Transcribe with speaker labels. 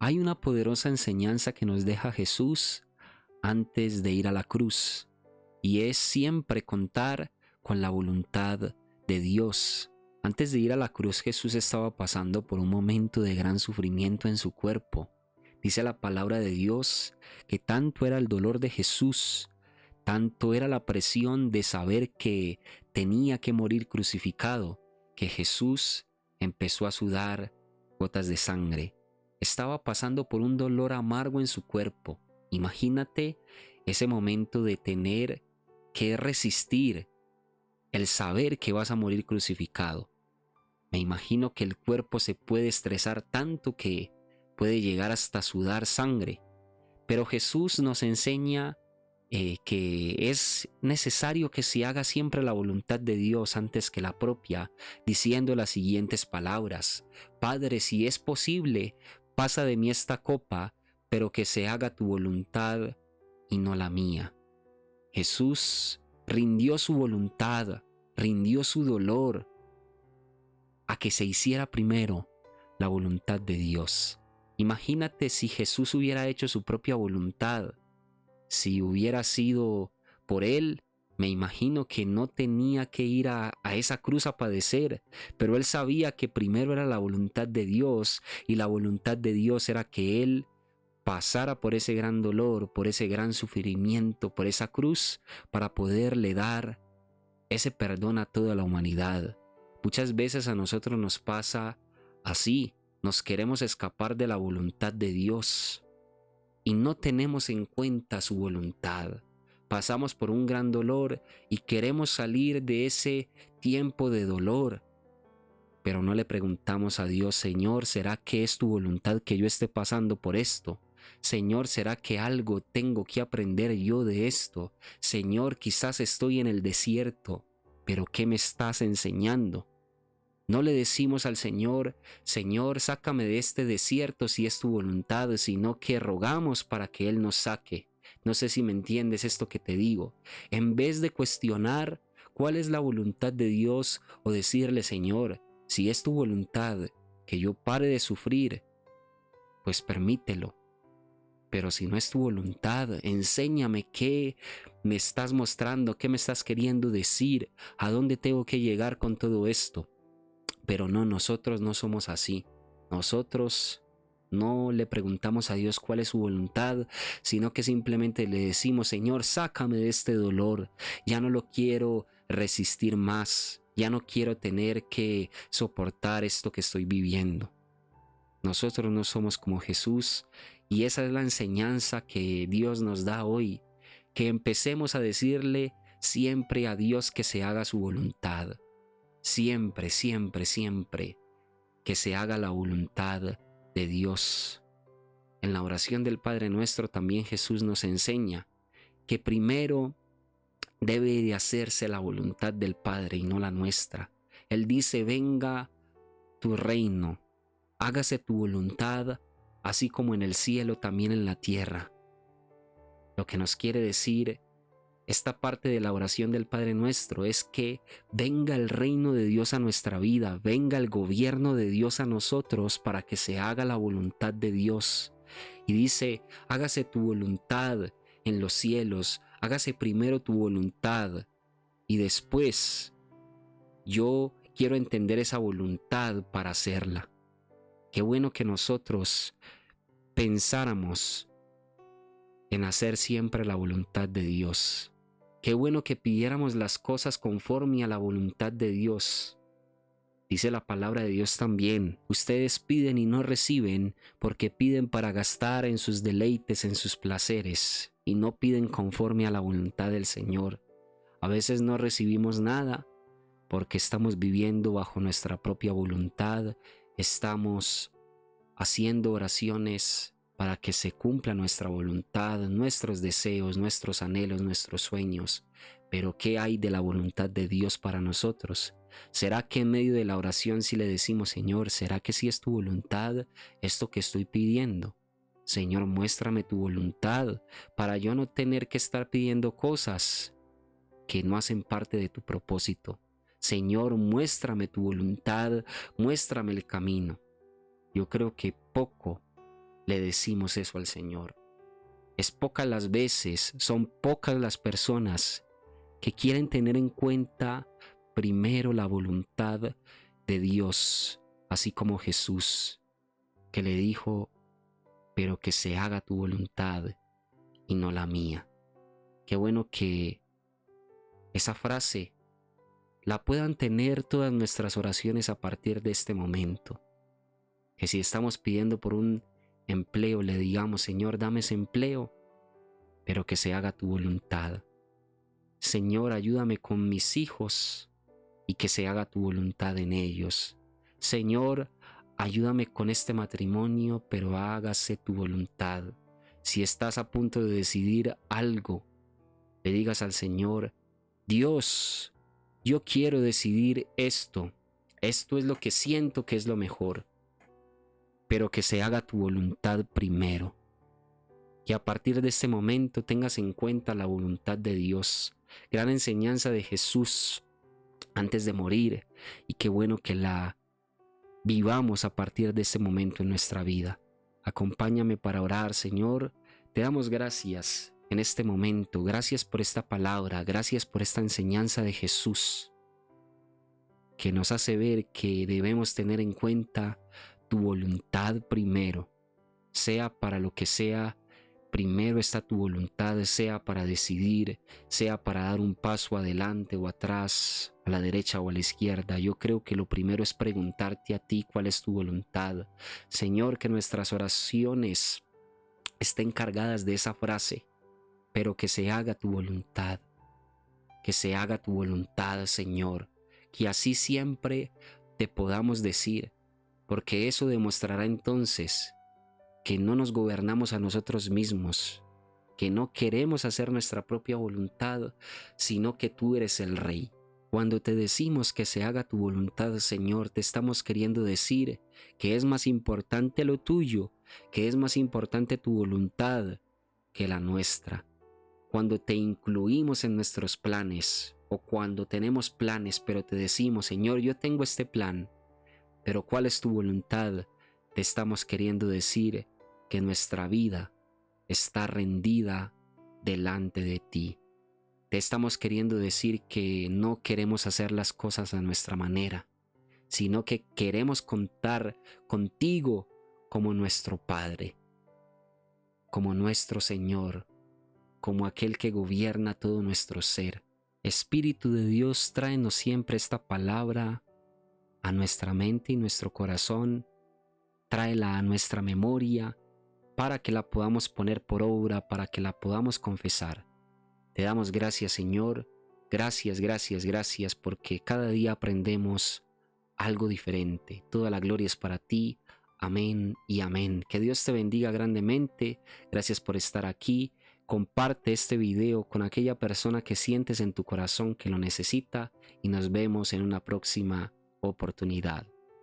Speaker 1: Hay una poderosa enseñanza que nos deja Jesús antes de ir a la cruz, y es siempre contar con la voluntad de Dios. Antes de ir a la cruz, Jesús estaba pasando por un momento de gran sufrimiento en su cuerpo. Dice la palabra de Dios que tanto era el dolor de Jesús, tanto era la presión de saber que tenía que morir crucificado, que Jesús empezó a sudar gotas de sangre. Estaba pasando por un dolor amargo en su cuerpo. Imagínate ese momento de tener que resistir el saber que vas a morir crucificado. Me imagino que el cuerpo se puede estresar tanto que puede llegar hasta sudar sangre. Pero Jesús nos enseña que es necesario que se haga siempre la voluntad de Dios antes que la propia, diciendo las siguientes palabras: Padre, si es posible, pasa de mí esta copa, pero que se haga tu voluntad y no la mía. Jesús rindió su voluntad, rindió su dolor a que se hiciera primero la voluntad de Dios. Imagínate si Jesús hubiera hecho su propia voluntad. Si hubiera sido por él, me imagino que no tenía que ir a esa cruz a padecer, pero él sabía que primero era la voluntad de Dios, y la voluntad de Dios era que él pasara por ese gran dolor, por ese gran sufrimiento, por esa cruz, para poderle dar ese perdón a toda la humanidad. Muchas veces a nosotros nos pasa así, nos queremos escapar de la voluntad de Dios y no tenemos en cuenta su voluntad. Pasamos por un gran dolor y queremos salir de ese tiempo de dolor, pero no le preguntamos a Dios: Señor, ¿será que es tu voluntad que yo esté pasando por esto? Señor, ¿será que algo tengo que aprender yo de esto? Señor, quizás estoy en el desierto, pero ¿qué me estás enseñando? No le decimos al Señor: Señor, sácame de este desierto si es tu voluntad, sino que rogamos para que Él nos saque. No sé si me entiendes esto que te digo. En vez de cuestionar cuál es la voluntad de Dios o decirle: Señor, si es tu voluntad que yo pare de sufrir, pues permítelo. Pero si no es tu voluntad, enséñame qué me estás mostrando, qué me estás queriendo decir, a dónde tengo que llegar con todo esto. Pero no, nosotros no somos así. Nosotros no le preguntamos a Dios cuál es su voluntad, sino que simplemente le decimos: Señor, sácame de este dolor. Ya no lo quiero resistir más. Ya no quiero tener que soportar esto que estoy viviendo. Nosotros no somos como Jesús, y esa es la enseñanza que Dios nos da hoy. Que empecemos a decirle siempre a Dios que se haga su voluntad. Siempre, siempre, siempre que se haga la voluntad de Dios. En la oración del Padre Nuestro también Jesús nos enseña que primero debe de hacerse la voluntad del Padre y no la nuestra. Él dice: venga tu reino, hágase tu voluntad, así como en el cielo, también en la tierra. Lo que nos quiere decir esta parte de la oración del Padre Nuestro es que venga el reino de Dios a nuestra vida, venga el gobierno de Dios a nosotros, para que se haga la voluntad de Dios. Y dice: hágase tu voluntad en los cielos, hágase primero tu voluntad y después yo quiero entender esa voluntad para hacerla. Qué bueno que nosotros pensáramos en hacer siempre la voluntad de Dios. Qué bueno que pidiéramos las cosas conforme a la voluntad de Dios. Dice la palabra de Dios también: ustedes piden y no reciben, porque piden para gastar en sus deleites, en sus placeres, y no piden conforme a la voluntad del Señor. A veces no recibimos nada porque estamos viviendo bajo nuestra propia voluntad, estamos haciendo oraciones para que se cumpla nuestra voluntad, nuestros deseos, nuestros anhelos, nuestros sueños. Pero ¿qué hay de la voluntad de Dios para nosotros? ¿Será que en medio de la oración si le decimos: Señor, ¿será que sí es tu voluntad esto que estoy pidiendo? Señor, muéstrame tu voluntad para yo no tener que estar pidiendo cosas que no hacen parte de tu propósito. Señor, muéstrame tu voluntad, muéstrame el camino. Yo creo que poco le decimos eso al Señor. Es pocas las veces, son pocas las personas que quieren tener en cuenta primero la voluntad de Dios, así como Jesús, que le dijo, pero que se haga tu voluntad y no la mía. Qué bueno que esa frase la puedan tener todas nuestras oraciones a partir de este momento. Que si estamos pidiendo por un empleo, le digamos, Señor, dame ese empleo, pero que se haga tu voluntad. Señor, ayúdame con mis hijos y que se haga tu voluntad en ellos. Señor, ayúdame con este matrimonio, pero hágase tu voluntad. Si estás a punto de decidir algo, le digas al Señor, Dios, yo quiero decidir esto. Esto es lo que siento que es lo mejor, pero que se haga tu voluntad primero. Que a partir de este momento tengas en cuenta la voluntad de Dios. Gran enseñanza de Jesús antes de morir, y qué bueno que la vivamos a partir de este momento en nuestra vida. Acompáñame para orar, Señor. Te damos gracias en este momento. Gracias por esta palabra. Gracias por esta enseñanza de Jesús, que nos hace ver que debemos tener en cuenta tu voluntad primero. Sea para lo que sea, primero está tu voluntad, sea para decidir, sea para dar un paso adelante o atrás, a la derecha o a la izquierda. Yo creo que lo primero es preguntarte a ti cuál es tu voluntad. Señor, que nuestras oraciones estén cargadas de esa frase, pero que se haga tu voluntad. Que se haga tu voluntad, Señor. Que así siempre te podamos decir, porque eso demostrará entonces que no nos gobernamos a nosotros mismos, que no queremos hacer nuestra propia voluntad, sino que tú eres el Rey. Cuando te decimos que se haga tu voluntad, Señor, te estamos queriendo decir que es más importante lo tuyo, que es más importante tu voluntad que la nuestra. Cuando te incluimos en nuestros planes, o cuando tenemos planes, pero te decimos, Señor, yo tengo este plan, pero ¿cuál es tu voluntad? Te estamos queriendo decir que nuestra vida está rendida delante de ti. Te estamos queriendo decir que no queremos hacer las cosas a nuestra manera, sino que queremos contar contigo como nuestro Padre, como nuestro Señor, como aquel que gobierna todo nuestro ser. Espíritu de Dios, tráenos siempre esta palabra a nuestra mente y nuestro corazón. Tráela a nuestra memoria para que la podamos poner por obra, para que la podamos confesar. Te damos gracias, Señor. Gracias, gracias, gracias, porque cada día aprendemos algo diferente. Toda la gloria es para ti. Amén y amén. Que Dios te bendiga grandemente. Gracias por estar aquí. Comparte este video con aquella persona que sientes en tu corazón que lo necesita, y nos vemos en una próxima oportunidad.